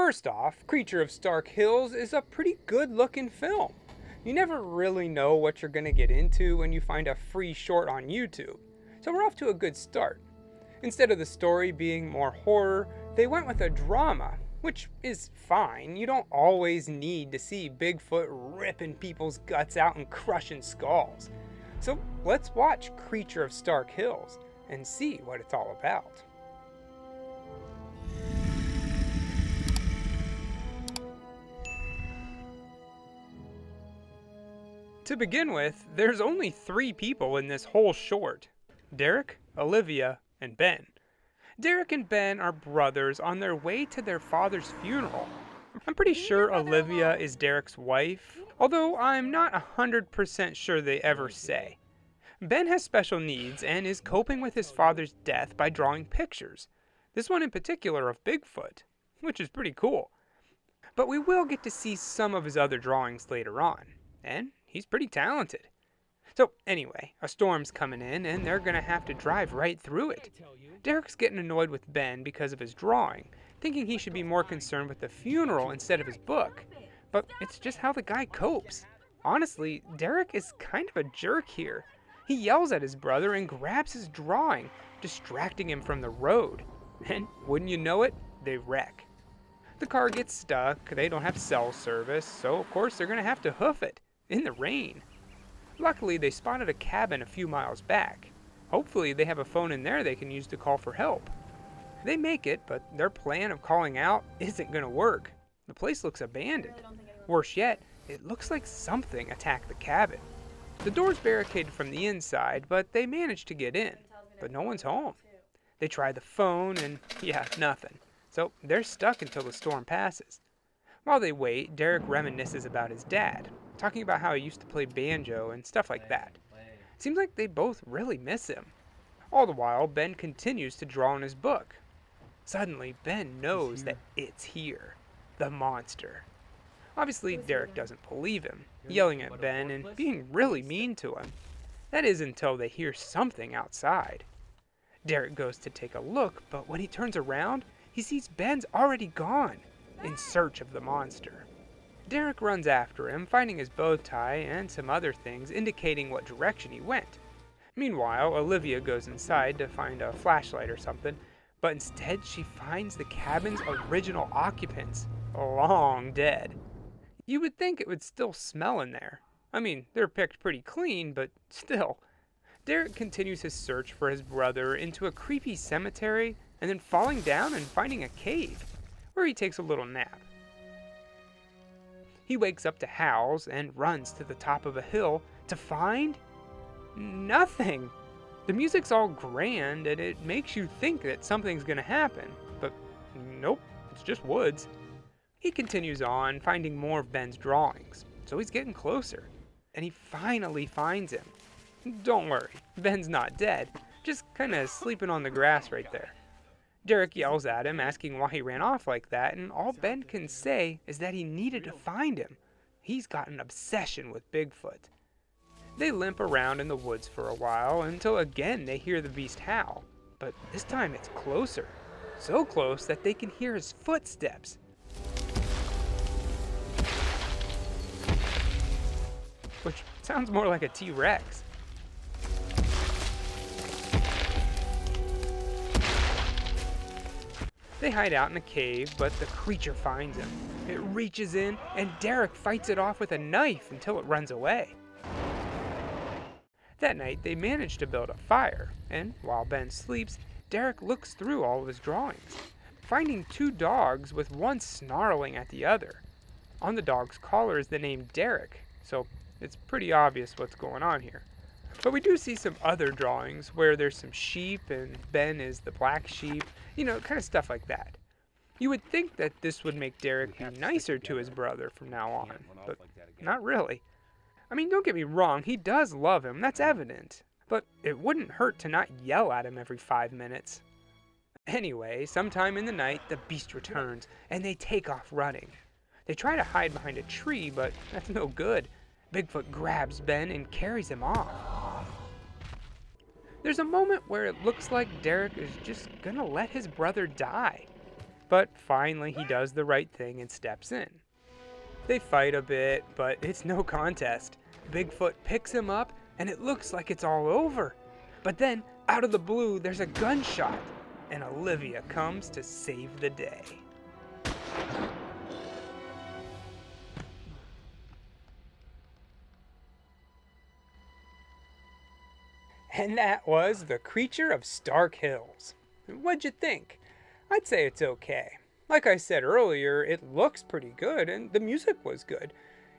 First off, Creature of Stark Hills is a pretty good looking film. You never really know what you're going to get into when you find a free short on YouTube, so we're off to a good start. Instead of the story being more horror, they went with a drama, which is fine. You don't always need to see Bigfoot ripping people's guts out and crushing skulls. So let's watch Creature of Stark Hills and see what it's all about. To begin with, there's only 3 people in this whole short: Derek, Olivia, and Ben. Derek and Ben are brothers on their way to their father's funeral. I'm pretty sure Olivia is Derek's wife, although I'm not 100% sure they ever say. Ben has special needs and is coping with his father's death by drawing pictures. This one in particular of Bigfoot, which is pretty cool. But we will get to see some of his other drawings later on, and he's pretty talented. So anyway, a storm's coming in and they're gonna have to drive right through it. Derek's getting annoyed with Ben because of his drawing, thinking he should be more concerned with the funeral instead of his book. But it's just how the guy copes. Honestly, Derek is kind of a jerk here. He yells at his brother and grabs his drawing, distracting him from the road. And wouldn't you know it, they wreck. The car gets stuck, they don't have cell service, so of course they're gonna have to hoof it, in the rain. Luckily, they spotted a cabin a few miles back. Hopefully they have a phone in there they can use to call for help. They make it, but their plan of calling out isn't gonna work. The place looks abandoned. Worse yet, it looks like something attacked the cabin. The door's barricaded from the inside, but they manage to get in. But no one's home. They try the phone and nothing. So they're stuck until the storm passes. While they wait, Derek reminisces about his dad, talking about how he used to play banjo and stuff like that. Seems like they both really miss him. All the while, Ben continues to draw in his book. Suddenly, Ben knows that it's here. The monster. Obviously, Derek doesn't believe him, yelling at Ben and being really mean to him. That is until they hear something outside. Derek goes to take a look, but when he turns around, he sees Ben's already gone, in search of the monster. Derek runs after him, finding his bow tie and some other things indicating what direction he went. Meanwhile, Olivia goes inside to find a flashlight or something, but instead she finds the cabin's original occupants, long dead. You would think it would still smell in there. I mean, they're picked pretty clean, but still. Derek continues his search for his brother into a creepy cemetery, and then falling down and finding a cave, where he takes a little nap. He wakes up to howls and runs to the top of a hill to find nothing. The music's all grand and it makes you think that something's gonna happen, but nope, it's just woods. He continues on, finding more of Ben's drawings, so he's getting closer, and he finally finds him. Don't worry, Ben's not dead, just kinda sleeping on the grass right there. Derek yells at him, asking why he ran off like that, and all Ben can say is that he needed to find him. He's got an obsession with Bigfoot. They limp around in the woods for a while until again they hear the beast howl, but this time it's closer. So close that they can hear his footsteps. Which sounds more like a T-Rex. They hide out in a cave, but the creature finds him. It reaches in, and Derek fights it off with a knife until it runs away. That night, they manage to build a fire, and while Ben sleeps, Derek looks through all of his drawings, finding 2 dogs with one snarling at the other. On the dog's collar is the name Derek, so it's pretty obvious what's going on here. But we do see some other drawings where there's some sheep and Ben is the black sheep, kind of stuff like that. You would think that this would make Derek be nicer to his brother from now on, but not really. I mean, don't get me wrong, he does love him, that's evident, but it wouldn't hurt to not yell at him every 5 minutes. Anyway, sometime in the night, the beast returns, and they take off running. They try to hide behind a tree, but that's no good. Bigfoot grabs Ben and carries him off. There's a moment where it looks like Derek is just gonna let his brother die. But finally, he does the right thing and steps in. They fight a bit, but it's no contest. Bigfoot picks him up, and it looks like it's all over. But then, out of the blue, there's a gunshot, and Olivia comes to save the day. And that was The Creature of Stark Hills. What'd you think? I'd say it's okay. Like I said earlier, it looks pretty good and the music was good.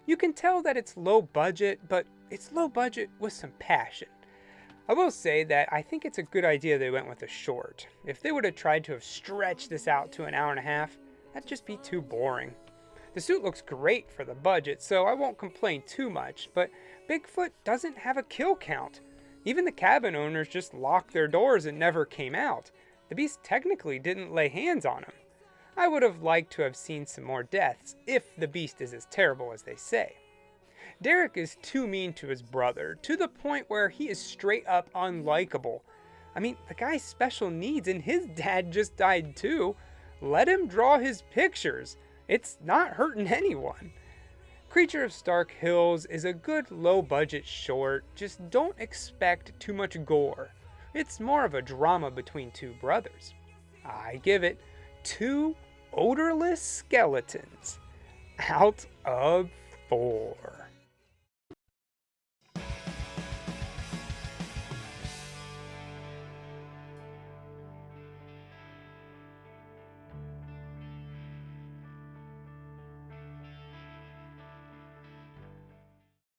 You can tell that it's low budget, but it's low budget with some passion. I will say that I think it's a good idea they went with a short. If they would have tried to have stretched this out to an hour and a half, that'd just be too boring. The suit looks great for the budget, so I won't complain too much, but Bigfoot doesn't have a kill count. Even the cabin owners just locked their doors and never came out. The beast technically didn't lay hands on him. I would have liked to have seen some more deaths, if the beast is as terrible as they say. Derek is too mean to his brother, to the point where he is straight up unlikable. I mean, the guy's special needs and his dad just died too. Let him draw his pictures. It's not hurting anyone. Creature of Stark Hills is a good low-budget short, just don't expect too much gore. It's more of a drama between two brothers. I give it 2 odorless skeletons out of 4.